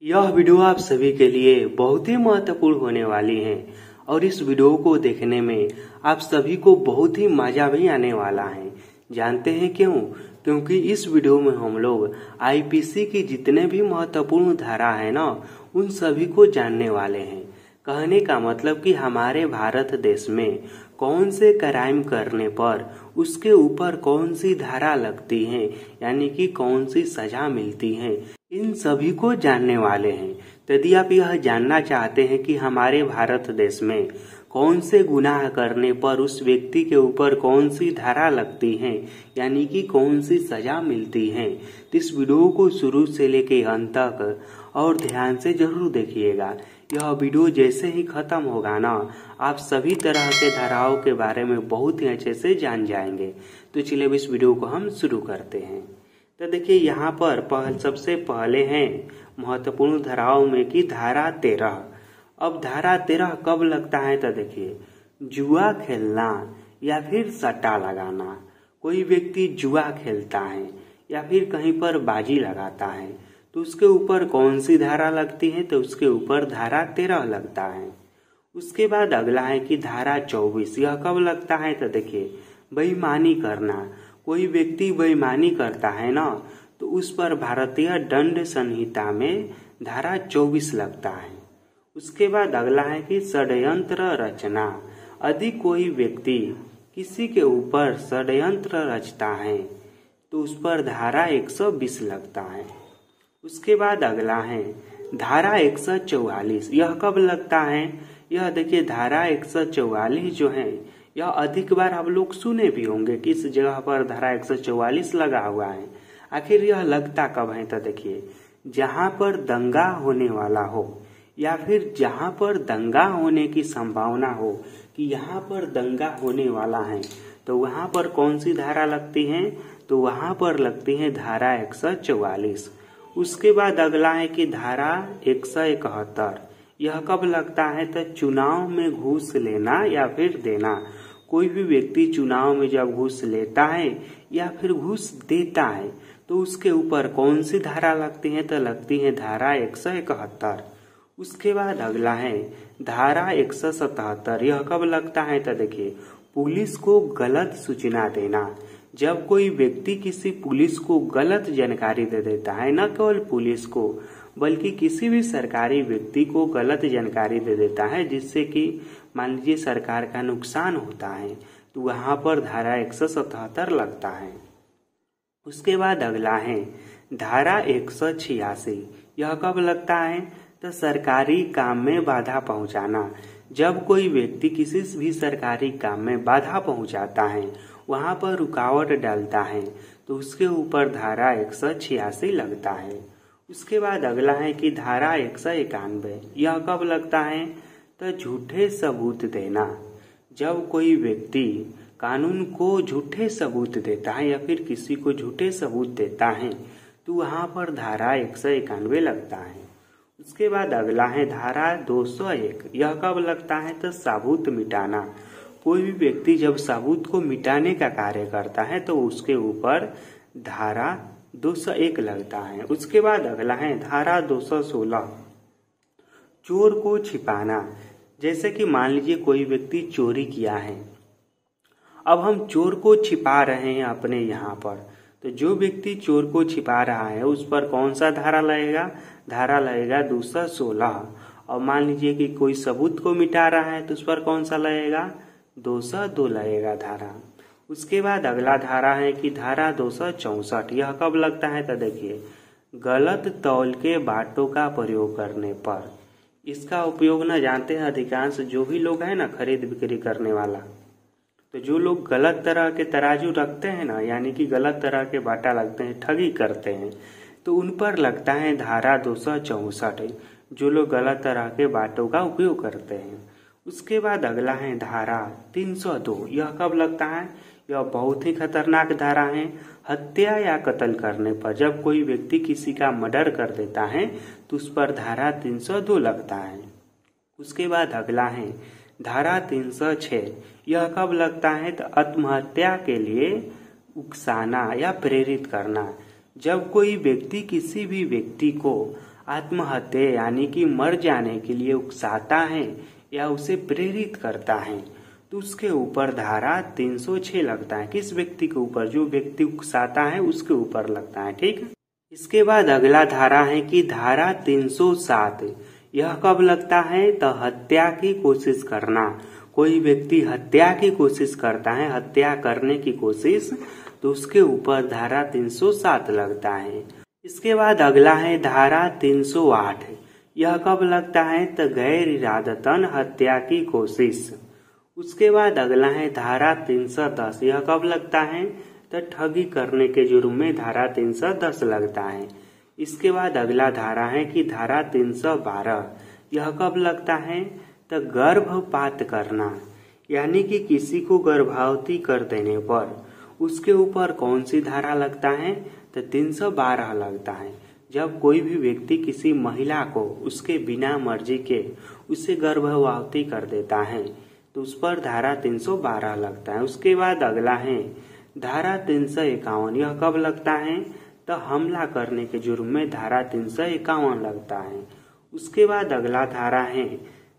यह वीडियो आप सभी के लिए बहुत ही महत्वपूर्ण होने वाली है और इस वीडियो को देखने में आप सभी को बहुत ही मजा भी आने वाला है। जानते हैं क्यों? क्योंकि इस वीडियो में हम लोग आईपीसी की जितने भी महत्वपूर्ण धारा है ना, उन सभी को जानने वाले हैं। कहने का मतलब कि हमारे भारत देश में कौन से क्राइम करने पर उसके ऊपर कौन सी धारा लगती है, यानी कि कौन सी सजा मिलती है, इन सभी को जानने वाले हैं। यदि आप यह जानना चाहते हैं कि हमारे भारत देश में कौन से गुनाह करने पर उस व्यक्ति के ऊपर कौन सी धारा लगती है, यानी कि कौन सी सजा मिलती है, तो इस वीडियो को शुरू से लेके अंत तक और ध्यान से जरूर देखिएगा। यह वीडियो जैसे ही खत्म होगा ना, आप सभी तरह के धाराओं के बारे में बहुत ही अच्छे से जान जाएंगे। तो चलिए इस वीडियो को हम शुरू करते हैं। तो देखिए यहाँ पर सबसे पहले हैं महत्वपूर्ण धाराओं में कि धारा 13। अब धारा 13 कब लगता है? तो देखिए, जुआ खेलना या फिर सट्टा लगाना। कोई व्यक्ति जुआ खेलता है या फिर कहीं पर बाजी लगाता है तो उसके ऊपर कौन सी धारा लगती है? तो उसके ऊपर धारा 13 लगता है। उसके बाद अगला है कि धारा 24। यह कब लगता है? तो देखिए, बेईमानी करना। कोई व्यक्ति बेईमानी करता है ना, तो उस पर भारतीय दंड संहिता में धारा 24 लगता है। उसके बाद अगला है कि षड्यंत्र रचना। यदि कोई व्यक्ति किसी के ऊपर षड्यंत्र रचता है तो उस पर धारा 120 लगता है। उसके बाद अगला है धारा 144। यह कब लगता है? यह देखिए, धारा 144 जो है यह अधिक बार आप लोग सुने भी होंगे कि इस जगह पर धारा 144 लगा हुआ है। आखिर यह लगता कब है? तो देखिए, जहां पर दंगा होने वाला हो या फिर जहां पर दंगा होने की संभावना हो कि यहाँ पर दंगा होने वाला है, तो वहां पर कौन सी धारा लगती है? तो वहां पर लगती है धारा 144। उसके बाद अगला है कि धारा 171। यह कब लगता है? तो चुनाव में घूस लेना या फिर देना। कोई भी व्यक्ति चुनाव में जब घूस लेता है या फिर घूस देता है तो उसके ऊपर कौन सी धारा लगती है? तो लगती है धारा 171। उसके बाद अगला है धारा 177। यह कब लगता है? तो देखिए, पुलिस को गलत सूचना देना। जब कोई व्यक्ति किसी पुलिस को गलत जानकारी दे देता है, न केवल पुलिस को बल्कि किसी भी सरकारी व्यक्ति को गलत जानकारी दे देता है जिससे कि मान लीजिए सरकार का नुकसान होता है, तो वहां पर धारा 177 लगता है। उसके बाद अगला है धारा 186। यह कब लगता है? तो सरकारी काम में बाधा पहुंचाना। जब कोई व्यक्ति किसी भी सरकारी काम में बाधा पहुंचाता है, वहां पर रुकावट डालता है, तो उसके ऊपर धारा 186 लगता है। उसके बाद अगला है कि धारा 191। यह कब लगता है? तो झूठे सबूत देना। जब कोई व्यक्ति कानून को झूठे सबूत देता है या फिर किसी को झूठे सबूत देता है तो वहां पर धारा 191 लगता है। उसके बाद अगला है धारा 201। यह कब लगता है? तो सबूत मिटाना। कोई भी व्यक्ति जब सबूत को मिटाने का कार्य करता है तो उसके ऊपर धारा 201 लगता है। उसके बाद अगला है धारा 216। चोर को छिपाना। जैसे कि मान लीजिए कोई व्यक्ति चोरी किया है, अब हम चोर को छिपा रहे हैं अपने यहाँ पर, तो जो व्यक्ति चोर को छिपा रहा है उस पर कौन सा धारा लगेगा? धारा लगेगा 216। और मान लीजिए कि कोई सबूत को मिटा रहा है तो उस पर कौन सा लगेगा? 202 लगेगा धारा। उसके बाद अगला धारा है कि धारा 264। यह कब लगता है? तो देखिए, गलत तौल के बाटों का प्रयोग करने पर। इसका उपयोग न जानते हैं अधिकांश जो भी लोग हैं ना खरीद बिक्री करने वाला, तो जो लोग गलत तरह के तराजू रखते हैं ना, यानी कि गलत तरह के बाटा लगते हैं, ठगी करते हैं, तो उन पर लगता है धारा 264। जो लोग गलत तरह के बाटों का उपयोग करते हैं। उसके बाद अगला है धारा 302। यह कब लगता है? यह बहुत ही खतरनाक धारा है। हत्या या कत्ल करने पर जब कोई व्यक्ति किसी का मर्डर कर देता है तो उस पर धारा 302 लगता है। उसके बाद अगला है धारा 306। यह कब लगता है? तो आत्महत्या के लिए उकसाना या प्रेरित करना। जब कोई व्यक्ति किसी भी व्यक्ति को आत्महत्या यानी कि मर जाने के लिए उकसाता है या उसे प्रेरित करता है तो उसके ऊपर धारा 306 लगता है। किस व्यक्ति के ऊपर? जो व्यक्ति उकसाता है उसके ऊपर लगता है। ठीक है। इसके बाद अगला धारा है कि धारा 307। यह कब लगता है? तो हत्या की कोशिश करना। कोई व्यक्ति हत्या की कोशिश करता है, हत्या करने की कोशिश, तो उसके ऊपर धारा 307 लगता है। इसके बाद अगला है धारा 308। यह कब लगता है? तो गैर इरादतन हत्या की कोशिश। उसके बाद अगला है धारा 310। यह कब लगता है? तो ठगी करने के जुर्म में धारा 310 लगता है। इसके बाद अगला धारा है कि धारा 312। यह कब लगता है? तो गर्भपात करना, यानी कि किसी को गर्भवती कर देने पर उसके ऊपर कौन सी धारा लगता है? तो 312 लगता है। जब कोई भी व्यक्ति किसी महिला को उसके बिना मर्जी के उसे गर्भवती कर देता है तो उस पर धारा 312 लगता है। उसके बाद अगला है धारा 351। यह कब लगता है? तो हमला करने के जुर्म में धारा 351 लगता है। उसके बाद अगला धारा है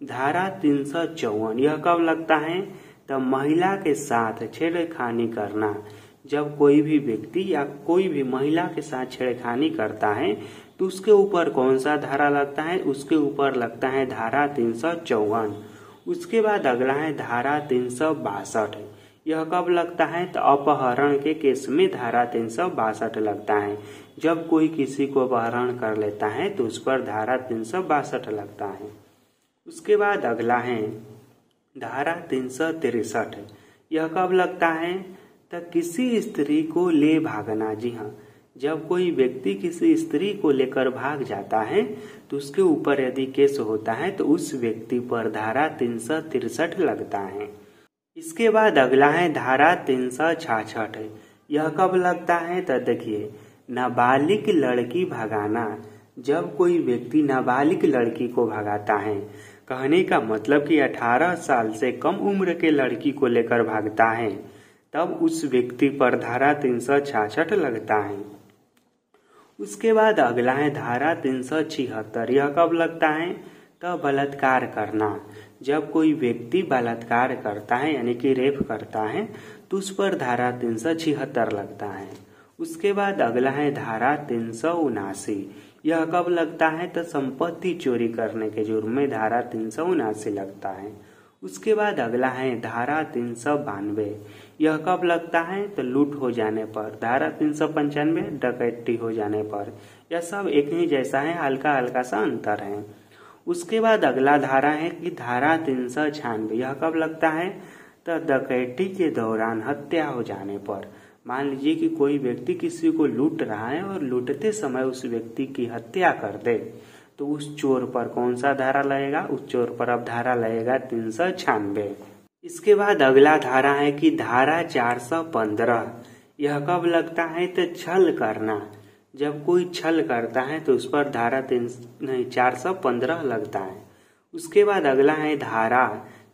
धारा 354। यह कब लगता है? तो महिला के साथ छेड़खानी करना। जब कोई भी व्यक्ति या कोई भी महिला के साथ छेड़खानी करता है तो उसके ऊपर कौन सा धारा लगता है? उसके ऊपर लगता है धारा 354। उसके बाद अगला है धारा 362। यह कब लगता है? तो अपहरण के केस में धारा 362 लगता है। जब कोई किसी को अपहरण कर लेता है तो उस पर धारा 362 लगता है। उसके बाद अगला है धारा 363। यह कब लगता है? तो किसी स्त्री को ले भागना। जी हाँ, जब कोई व्यक्ति किसी स्त्री को लेकर भाग जाता है तो उसके ऊपर यदि केस होता है तो उस व्यक्ति पर धारा 363 लगता है। इसके बाद अगला है धारा 366। यह कब लगता है? तो देखिए, नाबालिग लड़की भगाना। जब कोई व्यक्ति नाबालिग लड़की को भगाता है, कहने का मतलब कि 18 साल से कम उम्र के लड़की को लेकर भागता है, तब उस व्यक्ति पर धारा 366 लगता है। उसके बाद अगला है धारा 376। यह कब लगता है? तो बलात्कार करना। जब कोई व्यक्ति बलात्कार करता है यानी कि रेप करता है तो उस पर धारा 376 लगता है। उसके बाद अगला है धारा 379। यह कब लगता है? तो संपत्ति चोरी करने के जुर्म में धारा 379 लगता है। उसके बाद अगला है धारा 392। यह कब लगता है? तो लूट हो जाने पर। धारा 395 डकैती हो जाने पर। यह सब एक ही जैसा है, हल्का हल्का सा अंतर है। उसके बाद अगला धारा है कि धारा 396। यह कब लगता है? तो डकैती के दौरान हत्या हो जाने पर। मान लीजिए कि कोई व्यक्ति किसी को लूट रहा है और लूटते समय उस व्यक्ति की हत्या कर दे तो उस चोर पर कौन सा धारा लगेगा? उस चोर पर अब धारा लगेगा 396। इसके बाद अगला धारा है कि धारा 415। यह कब लगता है? तो छल करना। जब कोई छल करता है तो उस पर धारा 415 लगता है। उसके बाद अगला है धारा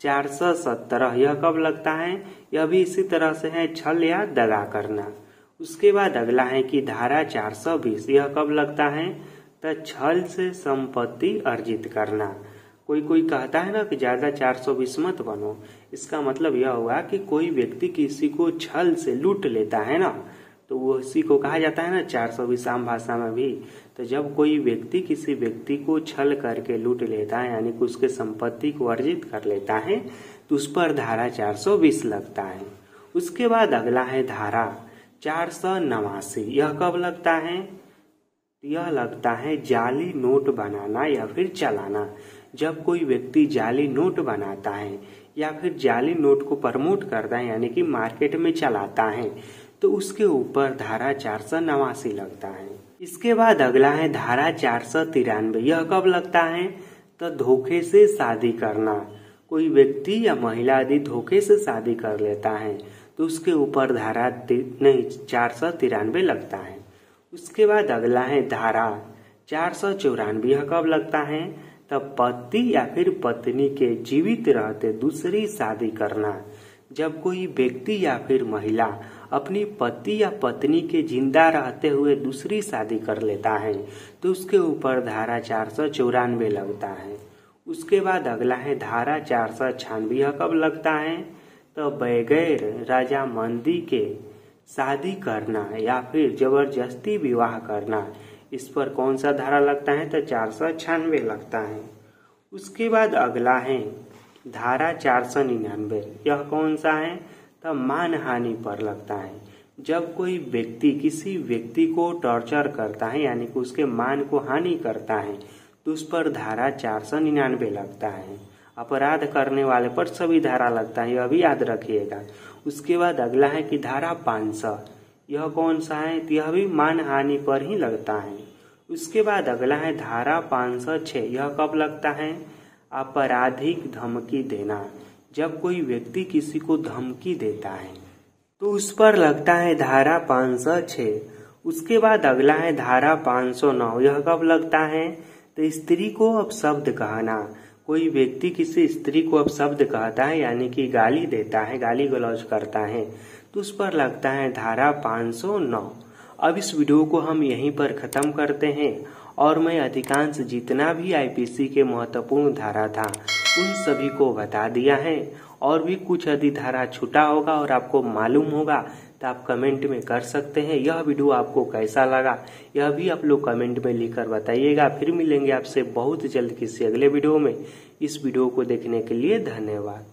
417। यह कब लगता है? यह भी इसी तरह से है, छल या दगा करना। उसके बाद अगला है कि धारा 420। यह कब लगता है? तो छल से संपत्ति अर्जित करना। कोई कहता है ना कि ज्यादा 420 मत बनो, इसका मतलब यह हुआ कि कोई व्यक्ति किसी को छल से लूट लेता है ना, तो वो उसी को कहा जाता है ना 420 आम भाषा में भी। तो जब कोई व्यक्ति किसी व्यक्ति को छल करके लूट लेता है यानी कि उसके संपत्ति को अर्जित कर लेता है तो उस पर धारा 420 लगता है। उसके बाद अगला है धारा 489। यह कब लगता है? यह लगता है जाली नोट बनाना या फिर चलाना। जब कोई व्यक्ति जाली नोट बनाता है या फिर जाली नोट को प्रमोट करता है यानी कि मार्केट में चलाता है तो उसके ऊपर धारा 489 लगता है। इसके बाद अगला है धारा 493। यह कब लगता है? तो धोखे से शादी करना। कोई व्यक्ति या महिला यदि धोखे से शादी कर लेता है तो उसके ऊपर धारा 493 लगता है। उसके बाद अगला है धारा 494। यह कब लगता है? तब पति या फिर पत्नी के जीवित रहते दूसरी शादी करना। जब कोई व्यक्ति या फिर महिला अपनी पति या पत्नी के जिंदा रहते हुए दूसरी शादी कर लेता है तो उसके ऊपर धारा 494 लगता है। उसके बाद अगला है धारा 496। यह कब लगता है? तो बगैर रजामंदी के शादी करना या फिर जबरदस्ती विवाह करना, इस पर कौन सा धारा लगता है? तो 496 लगता है। उसके बाद अगला है धारा 499। यह कौन सा है? तो मानहानि पर लगता है। जब कोई व्यक्ति किसी व्यक्ति को टॉर्चर करता है यानी कि उसके मान को हानि करता है तो उस पर धारा 499 लगता है। अपराध करने वाले पर सभी धारा लगता है, यह भी याद रखिएगा। उसके बाद अगला है कि धारा 500। यह कौन सा है? तो यह भी मानहानि पर ही लगता है। उसके बाद अगला है धारा 506। यह कब लगता है? आपराधिक धमकी देना। जब कोई व्यक्ति किसी को धमकी देता है तो उस पर लगता है धारा 506। उसके बाद अगला है धारा 509। यह कब लगता है? तो स्त्री को अपशब्द कहना। कोई व्यक्ति किसी स्त्री को अपशब्द कहता है यानी कि गाली देता है, गाली गलौज करता है तो उस पर लगता है धारा 509। अब इस वीडियो को हम यहीं पर खत्म करते हैं और मैं अधिकांश जितना भी आईपीसी के महत्वपूर्ण धारा था उन सभी को बता दिया है। और भी कुछ यदि धारा छूटा होगा और आपको मालूम होगा तो आप कमेंट में कर सकते हैं। यह वीडियो आपको कैसा लगा यह भी आप लोग कमेंट में लिखकर बताइएगा। फिर मिलेंगे आपसे बहुत जल्द किसी अगले वीडियो में। इस वीडियो को देखने के लिए धन्यवाद।